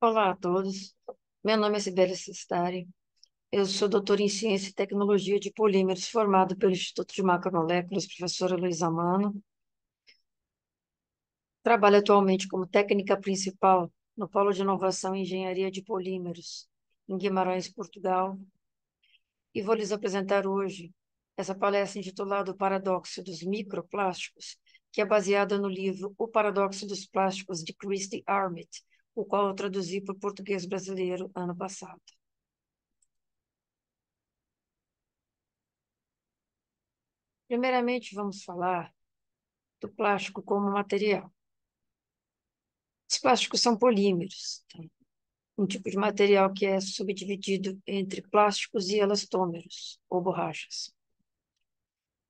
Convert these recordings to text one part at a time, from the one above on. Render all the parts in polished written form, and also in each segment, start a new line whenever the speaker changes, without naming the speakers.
Olá a todos. Meu nome é Sibeli Sestari. Eu sou doutora em Ciência e Tecnologia de Polímeros, formado pelo Instituto de Macromoléculas, professora Luísa Mano. Trabalho atualmente como técnica principal no Polo de Inovação e Engenharia de Polímeros, em Guimarães, Portugal. E vou lhes apresentar hoje essa palestra intitulada O Paradoxo dos Microplásticos, que é baseada no livro O Paradoxo dos Plásticos, de Christy Armitt, o qual eu traduzi para o português brasileiro ano passado. Primeiramente, vamos falar do plástico como material. Os plásticos são polímeros, tá? Um tipo de material que é subdividido entre plásticos e elastômeros, ou borrachas.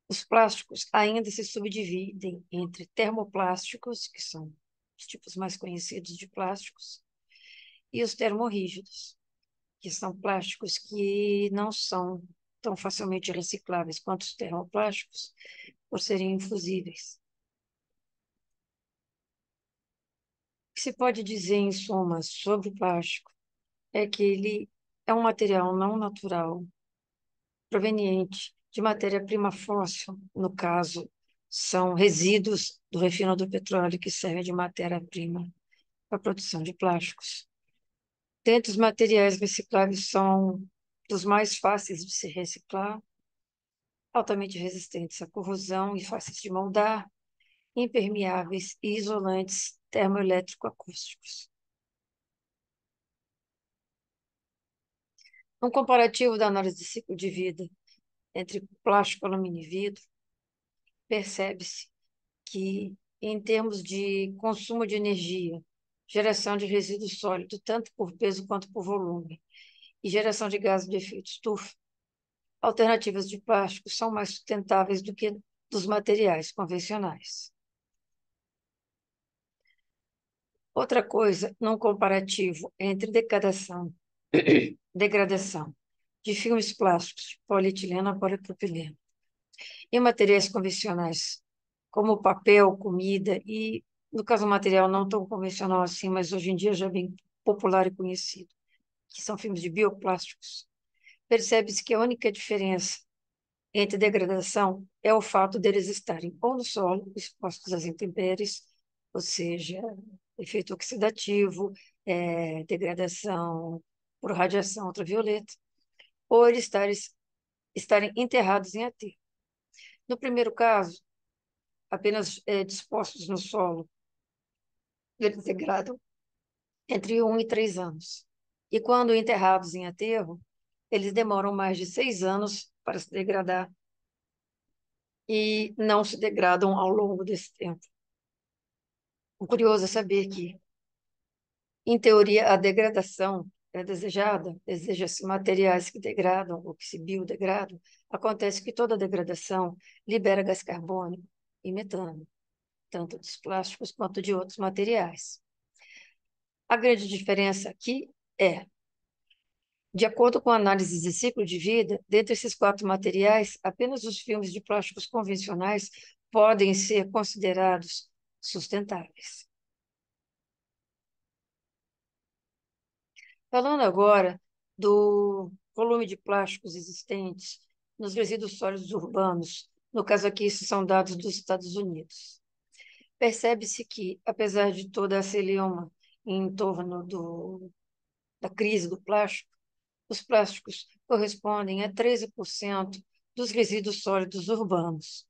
Os plásticos ainda se subdividem entre termoplásticos, que são os tipos mais conhecidos de plásticos, e os termorrígidos, que são plásticos que não são tão facilmente recicláveis quanto os termoplásticos, por serem infusíveis. O que se pode dizer, em suma, sobre o plástico é que ele é um material não natural, proveniente de matéria-prima fóssil, no caso, são resíduos do refino do petróleo que servem de matéria-prima para a produção de plásticos. Dentre os materiais recicláveis são dos mais fáceis de se reciclar, altamente resistentes à corrosão e fáceis de moldar, impermeáveis e isolantes termoelétrico-acústicos. Um comparativo da análise de ciclo de vida entre plástico, alumínio e vidro, percebe-se que, em termos de consumo de energia, geração de resíduo sólido, tanto por peso quanto por volume, e geração de gases de efeito estufa, alternativas de plástico são mais sustentáveis do que dos materiais convencionais. Outra coisa, num comparativo entre degradação de filmes plásticos de polietileno a polipropileno e materiais convencionais, como papel, comida e, no caso, um material não tão convencional assim, mas hoje em dia já bem popular e conhecido, que são filmes de bioplásticos, percebe-se que a única diferença entre degradação é o fato deles estarem ou no solo, expostos às intempéries, ou seja, efeito oxidativo, degradação por radiação ultravioleta, ou eles estarem enterrados em aterro. No primeiro caso, apenas dispostos no solo, eles degradam entre 1 e 3 anos. E quando enterrados em aterro, eles demoram mais de 6 anos para se degradar e não se degradam ao longo desse tempo. O curioso é saber que, em teoria, a degradação é desejada, deseja-se materiais que degradam ou que se biodegradam. Acontece que toda degradação libera gás carbônico e metano, tanto dos plásticos quanto de outros materiais. A grande diferença aqui é, de acordo com análises de ciclo de vida, dentre esses 4 materiais, apenas os filmes de plásticos convencionais podem ser considerados sustentáveis. Falando agora do volume de plásticos existentes nos resíduos sólidos urbanos, no caso aqui, esses são dados dos Estados Unidos. Percebe-se que, apesar de toda a celeuma em torno da crise do plástico, os plásticos correspondem a 13% dos resíduos sólidos urbanos.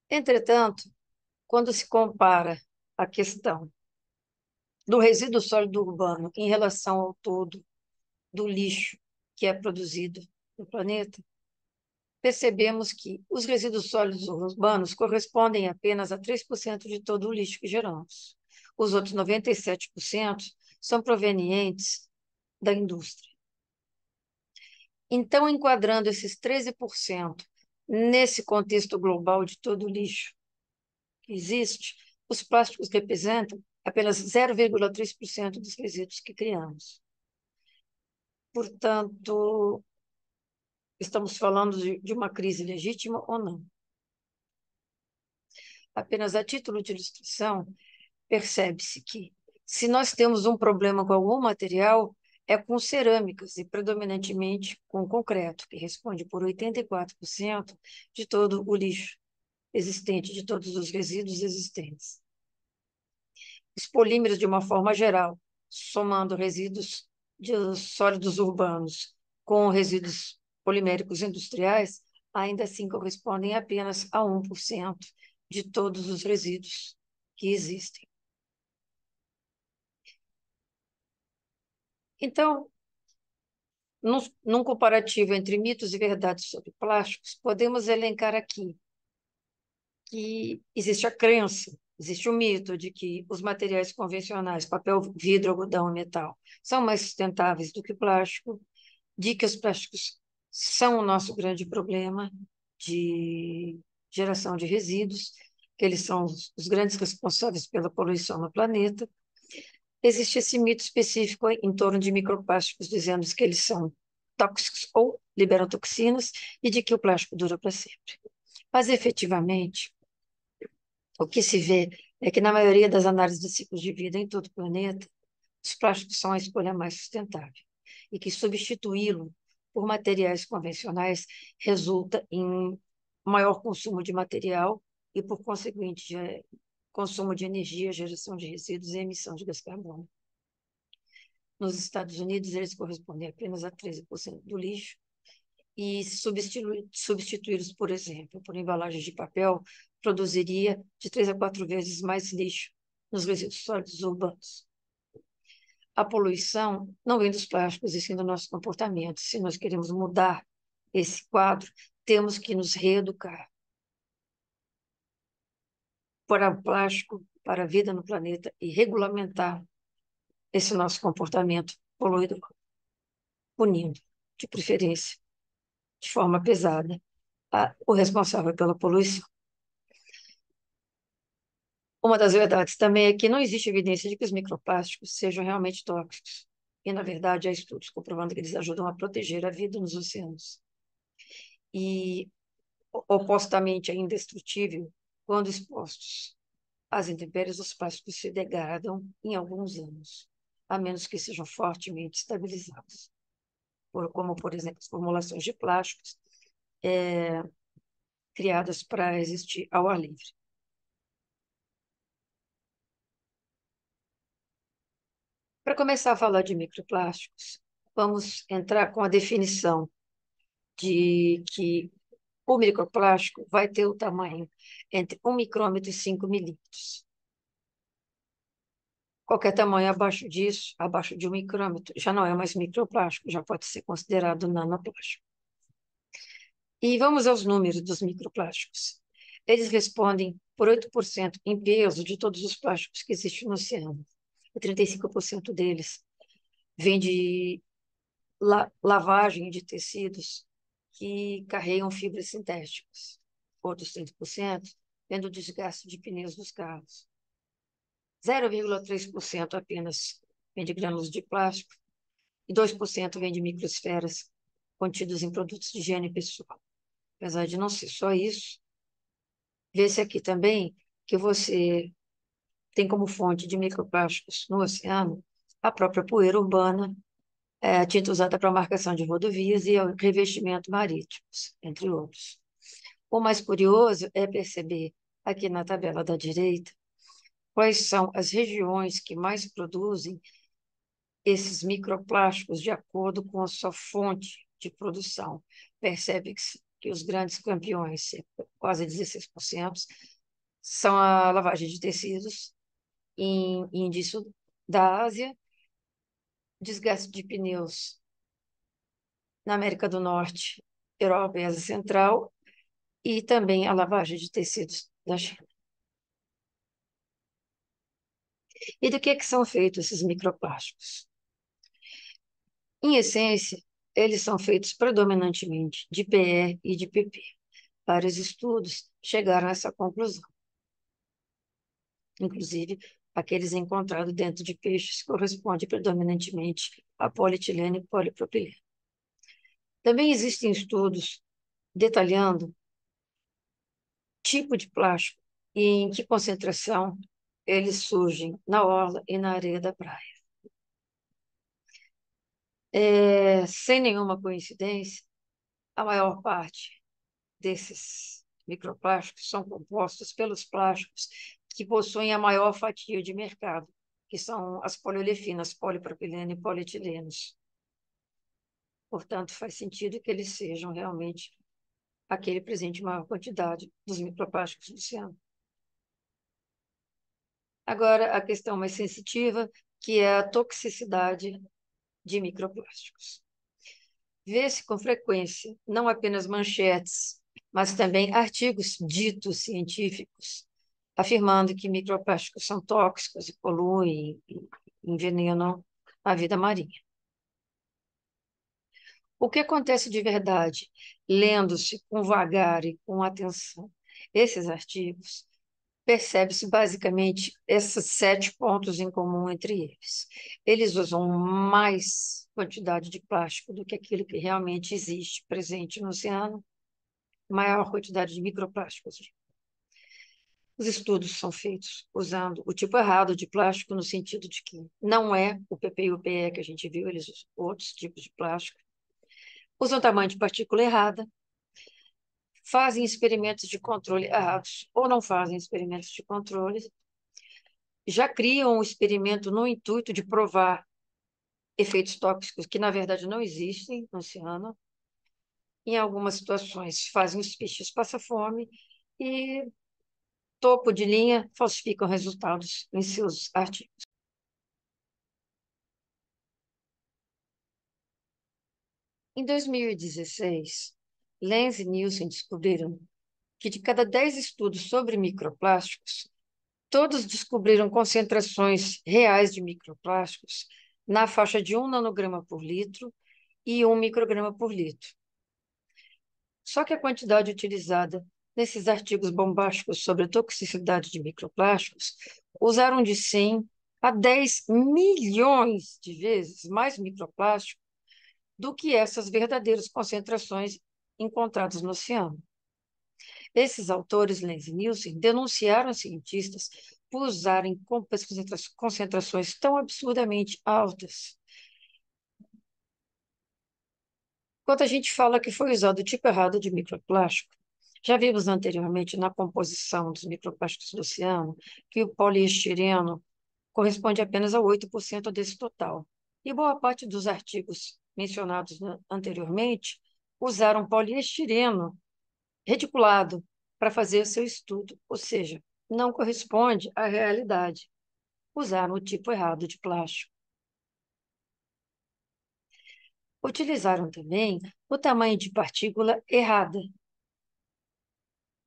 Entretanto, quando se compara a questão do resíduo sólido urbano em relação ao todo do lixo que é produzido no planeta, percebemos que os resíduos sólidos urbanos correspondem apenas a 3% de todo o lixo que geramos. Os outros 97% são provenientes da indústria. Então, enquadrando esses 13% nesse contexto global de todo o lixo que existe, os plásticos representam apenas 0,3% dos resíduos que criamos. Portanto, estamos falando de uma crise legítima ou não? Apenas a título de ilustração, percebe-se que, se nós temos um problema com algum material, é com cerâmicas e predominantemente com concreto, que responde por 84% de todo o lixo existente, de todos os resíduos existentes. Os polímeros, de uma forma geral, somando resíduos de sólidos urbanos com resíduos poliméricos industriais, ainda assim correspondem apenas a 1% de todos os resíduos que existem. Então, num comparativo entre mitos e verdades sobre plásticos, podemos elencar aqui que existe a crença, existe o mito de que os materiais convencionais, papel, vidro, algodão e metal, são mais sustentáveis do que o plástico, de que os plásticos são o nosso grande problema de geração de resíduos, que eles são os grandes responsáveis pela poluição no planeta. Existe esse mito específico em torno de microplásticos, dizendo que eles são tóxicos ou liberam toxinas e de que o plástico dura para sempre. Mas, efetivamente, o que se vê é que, na maioria das análises de ciclos de vida em todo o planeta, os plásticos são a escolha mais sustentável e que substituí-lo por materiais convencionais resulta em maior consumo de material e, por conseguinte, consumo de energia, geração de resíduos e emissão de gás carbono. Nos Estados Unidos, eles correspondem apenas a 13% do lixo, e substituí-los, por exemplo, por embalagens de papel, produziria de 3 a 4 vezes mais lixo nos resíduos sólidos urbanos. A poluição não vem dos plásticos, e sim do nosso comportamento. Se nós queremos mudar esse quadro, temos que nos reeducar para o plástico, para a vida no planeta e regulamentar esse nosso comportamento poluidor, punindo, de preferência, de forma pesada, o responsável pela poluição. Uma das verdades também é que não existe evidência de que os microplásticos sejam realmente tóxicos. E, na verdade, há estudos comprovando que eles ajudam a proteger a vida nos oceanos. E, opostamente, é indestrutível quando expostos às intempéries, os plásticos se degradam em alguns anos, a menos que sejam fortemente estabilizados. Como, por exemplo, as formulações de plásticos criadas para existir ao ar livre. Para começar a falar de microplásticos, vamos entrar com a definição de que o microplástico vai ter o tamanho entre 1 micrômetro e 5 milímetros. Qualquer tamanho abaixo disso, abaixo de 1 micrômetro, já não é mais microplástico, já pode ser considerado nanoplástico. E vamos aos números dos microplásticos. Eles respondem por 8% em peso de todos os plásticos que existem no oceano. E 35% deles vem de lavagem de tecidos que carregam fibras sintéticas. Outros 30% vem do desgaste de pneus dos carros. 0,3% apenas vem de grânulos de plástico e 2% vem de microesferas contidas em produtos de higiene pessoal. Apesar de não ser só isso, vê-se aqui também que você tem como fonte de microplásticos no oceano a própria poeira urbana, a tinta usada para marcação de rodovias e o revestimento marítimo, entre outros. O mais curioso é perceber aqui na tabela da direita quais são as regiões que mais produzem esses microplásticos de acordo com a sua fonte de produção. Percebe-se que os grandes campeões, quase 16%, são a lavagem de tecidos em indício da Ásia, desgaste de pneus na América do Norte, Europa e Ásia Central, e também a lavagem de tecidos da China. E do que são feitos esses microplásticos? Em essência, eles são feitos predominantemente de PE e de PP. Vários estudos chegaram a essa conclusão. Inclusive, aqueles encontrados dentro de peixes correspondem predominantemente a polietileno e polipropileno. Também existem estudos detalhando tipo de plástico e em que concentração eles surgem na orla e na areia da praia. Sem nenhuma coincidência, a maior parte desses microplásticos são compostos pelos plásticos que possuem a maior fatia de mercado, que são as poliolefinadas, polipropileno e polietilenos. Portanto, faz sentido que eles sejam realmente aquele presente em maior quantidade dos microplásticos do oceano. Agora, a questão mais sensitiva, que é a toxicidade de microplásticos. Vê-se com frequência não apenas manchetes, mas também artigos ditos científicos, afirmando que microplásticos são tóxicos e poluem e envenenam a vida marinha. O que acontece de verdade, lendo-se com vagar e com atenção esses artigos, percebe-se basicamente esses 7 pontos em comum entre eles. Eles usam mais quantidade de plástico do que aquilo que realmente existe presente no oceano, maior quantidade de microplásticos. Os estudos são feitos usando o tipo errado de plástico, no sentido de que não é o PP e o PE que a gente viu, eles usam outros tipos de plástico. Usam tamanho de partícula errada, fazem experimentos de controle errados ou não fazem experimentos de controle, já criam um experimento no intuito de provar efeitos tóxicos que, na verdade, não existem no oceano. Em algumas situações, fazem os peixes passar fome e, topo de linha, falsificam resultados em seus artigos. Em 2016, Lenz e Nielsen descobriram que de cada 10 estudos sobre microplásticos, todos descobriram concentrações reais de microplásticos na faixa de 1 nanograma por litro e 1 micrograma por litro. Só que a quantidade utilizada nesses artigos bombásticos sobre a toxicidade de microplásticos usaram de 100 a 10 milhões de vezes mais microplástico do que essas verdadeiras concentrações encontradas no oceano. Esses autores, Lenz e Nielsen, denunciaram cientistas por usarem concentrações tão absurdamente altas. Quando a gente fala que foi usado o tipo errado de microplástico, já vimos anteriormente na composição dos microplásticos do oceano que o poliestireno corresponde apenas a 8% desse total. E boa parte dos artigos mencionados anteriormente usaram poliestireno reticulado para fazer o seu estudo, ou seja, não corresponde à realidade. Usaram o tipo errado de plástico. Utilizaram também o tamanho de partícula errada.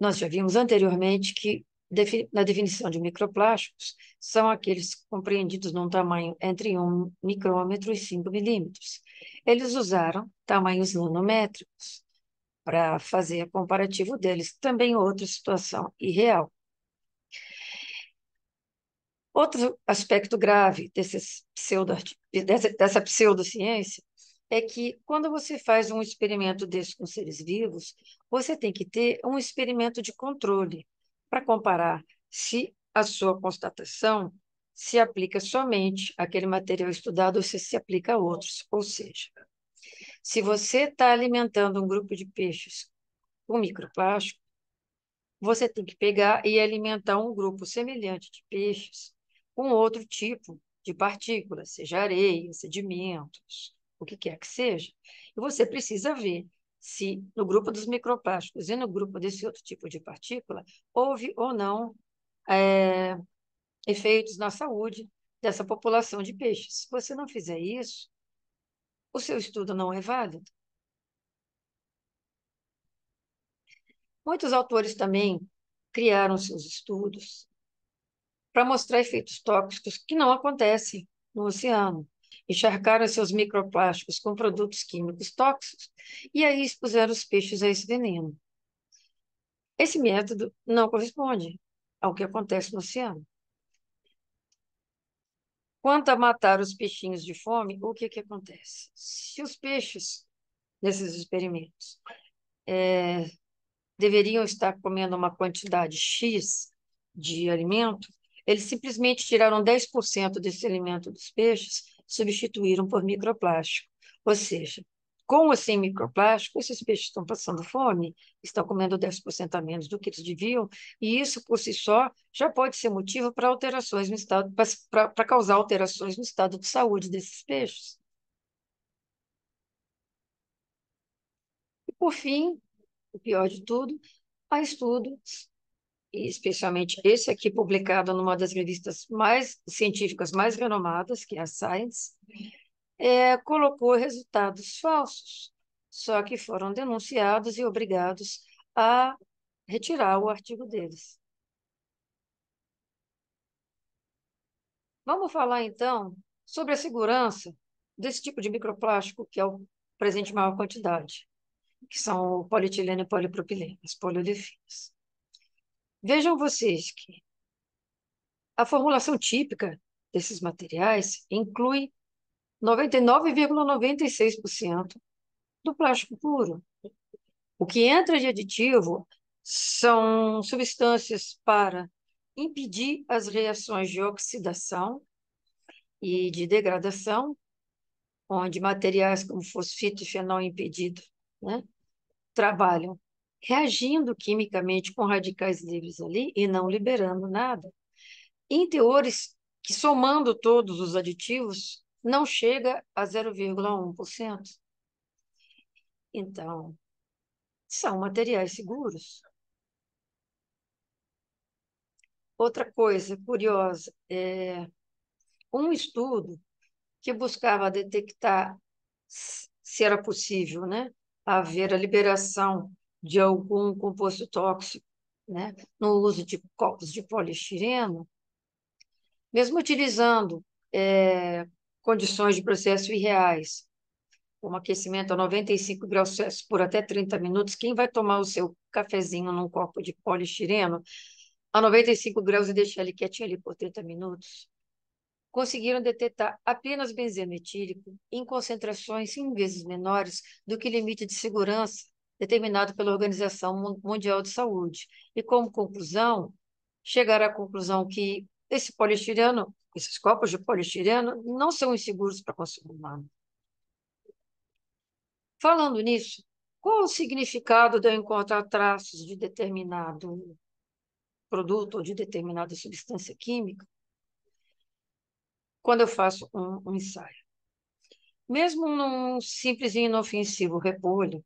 Nós já vimos anteriormente que, na definição de microplásticos, são aqueles compreendidos num tamanho entre 1 micrômetro e 5 milímetros. Eles usaram tamanhos nanométricos para fazer a comparativo deles, também outra situação irreal. Outro aspecto grave dessa pseudociência é que, quando você faz um experimento desse com seres vivos, você tem que ter um experimento de controle para comparar se a sua constatação se aplica somente àquele material estudado ou se aplica a outros. Ou seja, se você está alimentando um grupo de peixes com microplástico, você tem que pegar e alimentar um grupo semelhante de peixes com outro tipo de partículas, seja areia, sedimentos, o que quer que seja. E você precisa ver se no grupo dos microplásticos e no grupo desse outro tipo de partícula houve ou não é, efeitos na saúde dessa população de peixes. Se você não fizer isso, o seu estudo não é válido. Muitos autores também criaram seus estudos para mostrar efeitos tóxicos que não acontecem no oceano. Encharcaram seus microplásticos com produtos químicos tóxicos e aí expuseram os peixes a esse veneno. Esse método não corresponde ao que acontece no oceano. Quanto a matar os peixinhos de fome, o que acontece? Se os peixes, nesses experimentos, deveriam estar comendo uma quantidade X de alimento, eles simplesmente tiraram 10% desse alimento dos peixes, substituíram por microplástico. Ou seja, com ou sem microplástico, esses peixes estão passando fome, estão comendo 10% a menos do que eles deviam, e isso por si só já pode ser motivo para alterações no estado, para causar alterações no estado de saúde desses peixes. E por fim, o pior de tudo, há estudos, e especialmente esse aqui publicado numa das revistas mais científicas mais renomadas, que é a Science, colocou resultados falsos, só que foram denunciados e obrigados a retirar o artigo deles. Vamos falar então sobre a segurança desse tipo de microplástico, que é o presente em maior quantidade, que são o polietileno e polipropileno, as poliolefinas. Vejam vocês que a formulação típica desses materiais inclui 99,96% do plástico puro. O que entra de aditivo são substâncias para impedir as reações de oxidação e de degradação, onde materiais como fosfito e fenol impedido, né, trabalham reagindo quimicamente com radicais livres ali e não liberando nada, em teores que, somando todos os aditivos, não chega a 0,1%. Então, são materiais seguros. Outra coisa curiosa, um estudo que buscava detectar se era possível, né, haver a liberação de algum composto tóxico, né, no uso de copos de poliestireno, mesmo utilizando condições de processo irreais, como aquecimento a 95 graus Celsius por até 30 minutos, quem vai tomar o seu cafezinho num copo de poliestireno a 95 graus e deixar ele quietinho ali por 30 minutos? Conseguiram detectar apenas benzeno etílico em concentrações 100 vezes menores do que o limite de segurança determinado pela Organização Mundial de Saúde. E, como conclusão, chegaram à conclusão que esse poliestireno, esses copos de poliestireno, não são inseguros para consumo humano. Falando nisso, qual o significado de eu encontrar traços de determinado produto ou de determinada substância química quando eu faço um ensaio? Mesmo num simples e inofensivo repolho,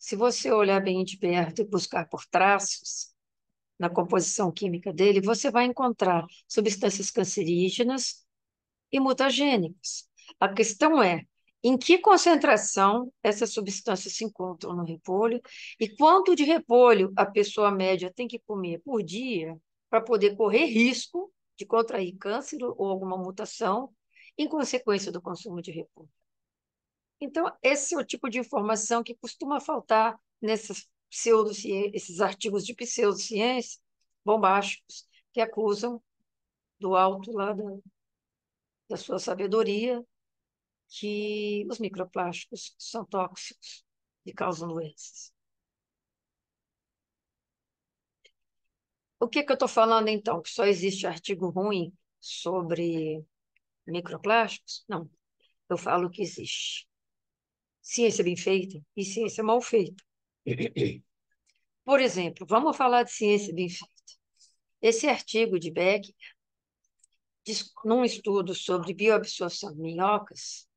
se você olhar bem de perto e buscar por traços na composição química dele, você vai encontrar substâncias cancerígenas e mutagênicas. A questão é em que concentração essas substâncias se encontram no repolho e quanto de repolho a pessoa média tem que comer por dia para poder correr risco de contrair câncer ou alguma mutação em consequência do consumo de repolho. Então, esse é o tipo de informação que costuma faltar nesses esses artigos de pseudociência bombásticos que acusam do alto lá da sua sabedoria que os microplásticos são tóxicos e causam doenças. O que eu estou falando, então? Que só existe artigo ruim sobre microplásticos? Não, eu falo que existe ciência bem feita e ciência mal feita. Por exemplo, vamos falar de ciência bem feita. Esse artigo de Beck, num estudo sobre bioabsorção de minhocas,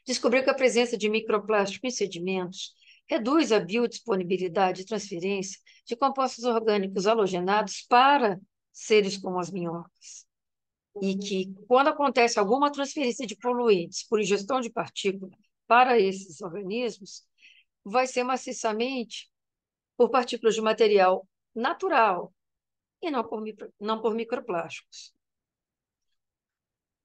descobriu que a presença de microplástico em sedimentos reduz a biodisponibilidade e transferência de compostos orgânicos halogenados para seres como as minhocas. E que, quando acontece alguma transferência de poluentes por ingestão de partícula para esses organismos, vai ser maciçamente por partículas de material natural e não por microplásticos.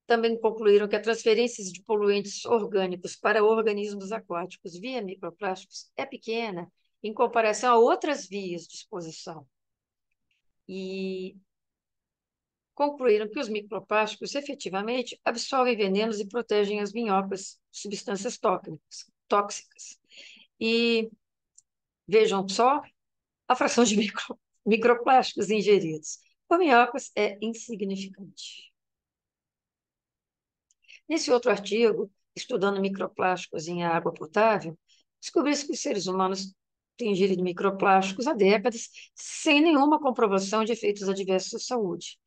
Também concluíram que a transferência de poluentes orgânicos para organismos aquáticos via microplásticos é pequena em comparação a outras vias de exposição. E concluíram que os microplásticos efetivamente absorvem venenos e protegem as minhocas de substâncias tóxicas. E vejam só A fração de microplásticos ingeridos por minhocas é insignificante. Nesse outro artigo, estudando microplásticos em água potável, descobriu-se que os seres humanos têm ingerido microplásticos há décadas sem nenhuma comprovação de efeitos adversos à saúde,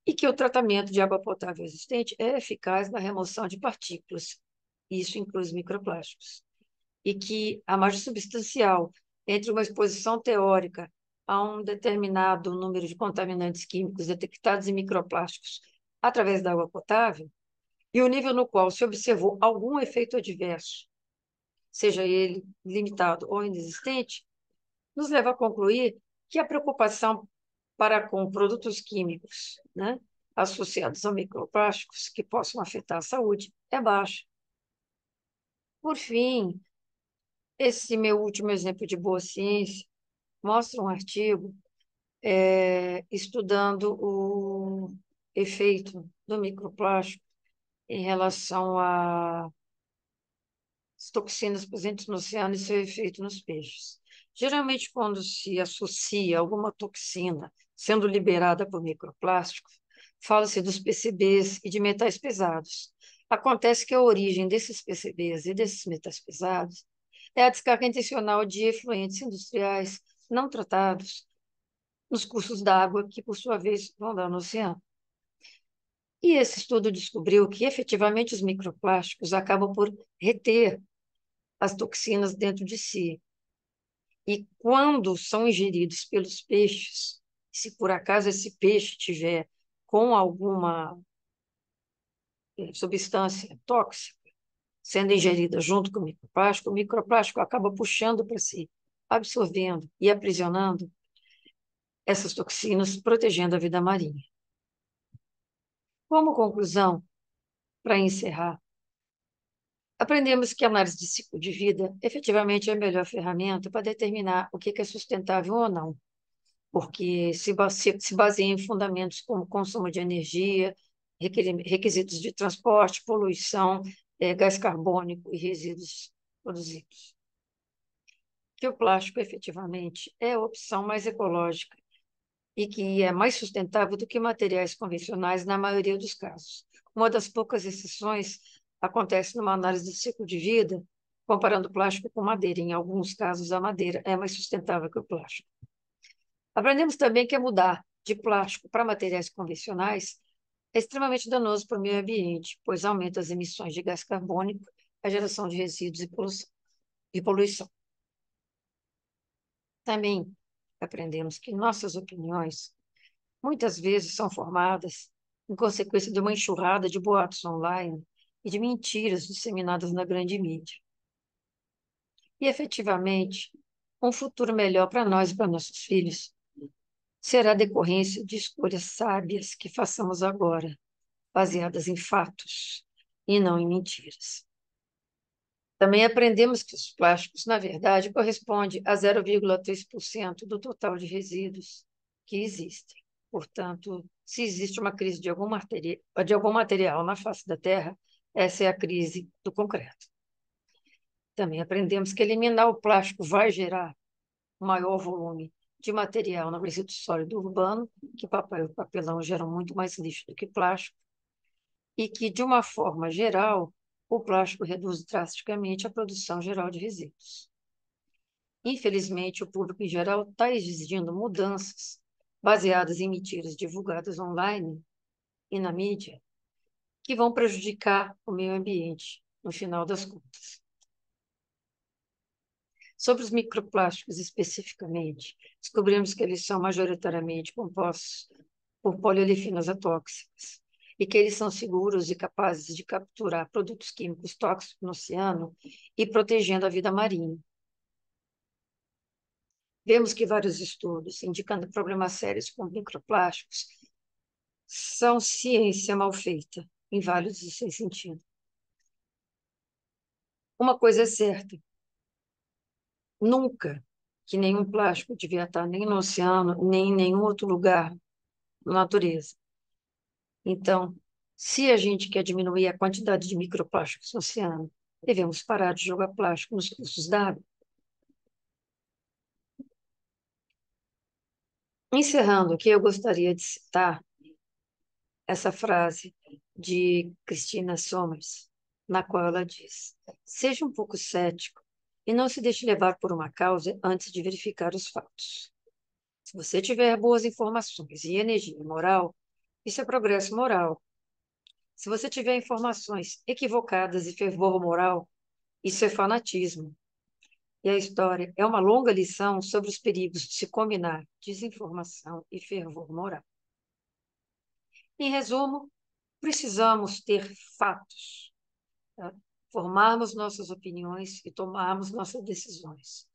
e que o tratamento de água potável existente é eficaz na remoção de partículas, isso inclui os microplásticos, e que a margem substancial entre uma exposição teórica a um determinado número de contaminantes químicos detectados em microplásticos através da água potável e o nível no qual se observou algum efeito adverso, seja ele limitado ou inexistente, nos leva a concluir que a preocupação para com produtos químicos, né, associados a microplásticos que possam afetar a saúde é baixa. Por fim, esse meu último exemplo de boa ciência mostra um artigo estudando o efeito do microplástico em relação às toxinas presentes no oceano e seu efeito nos peixes. Geralmente, quando se associa alguma toxina sendo liberada por microplástico, fala-se dos PCBs e de metais pesados. Acontece que a origem desses PCBs e desses metais pesados é a descarga intencional de efluentes industriais não tratados nos cursos d'água, que, por sua vez, vão dar no oceano. E esse estudo descobriu que, efetivamente, os microplásticos acabam por reter as toxinas dentro de si. E quando são ingeridos pelos peixes, se por acaso esse peixe tiver com alguma substância tóxica sendo ingerida junto com o microplástico acaba puxando para si, absorvendo e aprisionando essas toxinas, protegendo a vida marinha. Como conclusão, para encerrar, aprendemos que a análise de ciclo de vida efetivamente é a melhor ferramenta para determinar o que é sustentável ou não, porque se baseia em fundamentos como consumo de energia, requisitos de transporte, poluição, gás carbônico e resíduos produzidos. Que o plástico efetivamente é a opção mais ecológica e que é mais sustentável do que materiais convencionais na maioria dos casos. Uma das poucas exceções acontece numa análise de ciclo de vida, comparando plástico com madeira. Em alguns casos, a madeira é mais sustentável que o plástico. Aprendemos também que mudar de plástico para materiais convencionais é extremamente danoso para o meio ambiente, pois aumenta as emissões de gás carbônico, a geração de resíduos e poluição. Também aprendemos que nossas opiniões muitas vezes são formadas em consequência de uma enxurrada de boatos online e de mentiras disseminadas na grande mídia. E, efetivamente, um futuro melhor para nós e para nossos filhos será decorrência de escolhas sábias que façamos agora, baseadas em fatos e não em mentiras. Também aprendemos que os plásticos, na verdade, correspondem a 0,3% do total de resíduos que existem. Portanto, se existe uma crise de algum material na face da Terra, essa é a crise do concreto. Também aprendemos que eliminar o plástico vai gerar maior volume de material no resíduo sólido urbano, que papel e papelão geram muito mais lixo do que plástico, e que, de uma forma geral, o plástico reduz drasticamente a produção geral de resíduos. Infelizmente, o público em geral está exigindo mudanças baseadas em mentiras divulgadas online e na mídia, que vão prejudicar o meio ambiente, no final das contas. Sobre os microplásticos especificamente, descobrimos que eles são majoritariamente compostos por poliolifinas atóxicas e que eles são seguros e capazes de capturar produtos químicos tóxicos no oceano e protegendo a vida marinha. Vemos que vários estudos indicando problemas sérios com microplásticos são ciência mal feita, inválidos e sem sentido. Uma coisa é certa, nunca que nenhum plástico devia estar nem no oceano, nem em nenhum outro lugar na natureza. Então, se a gente quer diminuir a quantidade de microplásticos no oceano, devemos parar de jogar plástico nos cursos d'água. Encerrando aqui, eu gostaria de citar essa frase de Christina Sommers, na qual ela diz: seja um pouco cético e não se deixe levar por uma causa antes de verificar os fatos. Se você tiver boas informações e energia moral, isso é progresso moral. Se você tiver informações equivocadas e fervor moral, isso é fanatismo. E a história é uma longa lição sobre os perigos de se combinar desinformação e fervor moral. Em resumo, precisamos ter fatos, tá? Formarmos nossas opiniões e tomarmos nossas decisões.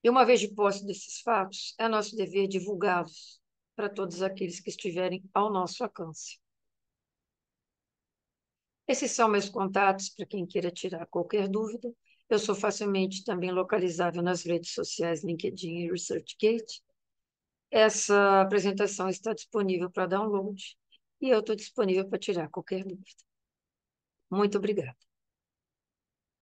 E uma vez de posse desses fatos, é nosso dever divulgá-los para todos aqueles que estiverem ao nosso alcance. Esses são meus contatos para quem queira tirar qualquer dúvida. Eu sou facilmente também localizável nas redes sociais LinkedIn e ResearchGate. Essa apresentação está disponível para download e eu estou disponível para tirar qualquer dúvida. Muito obrigada.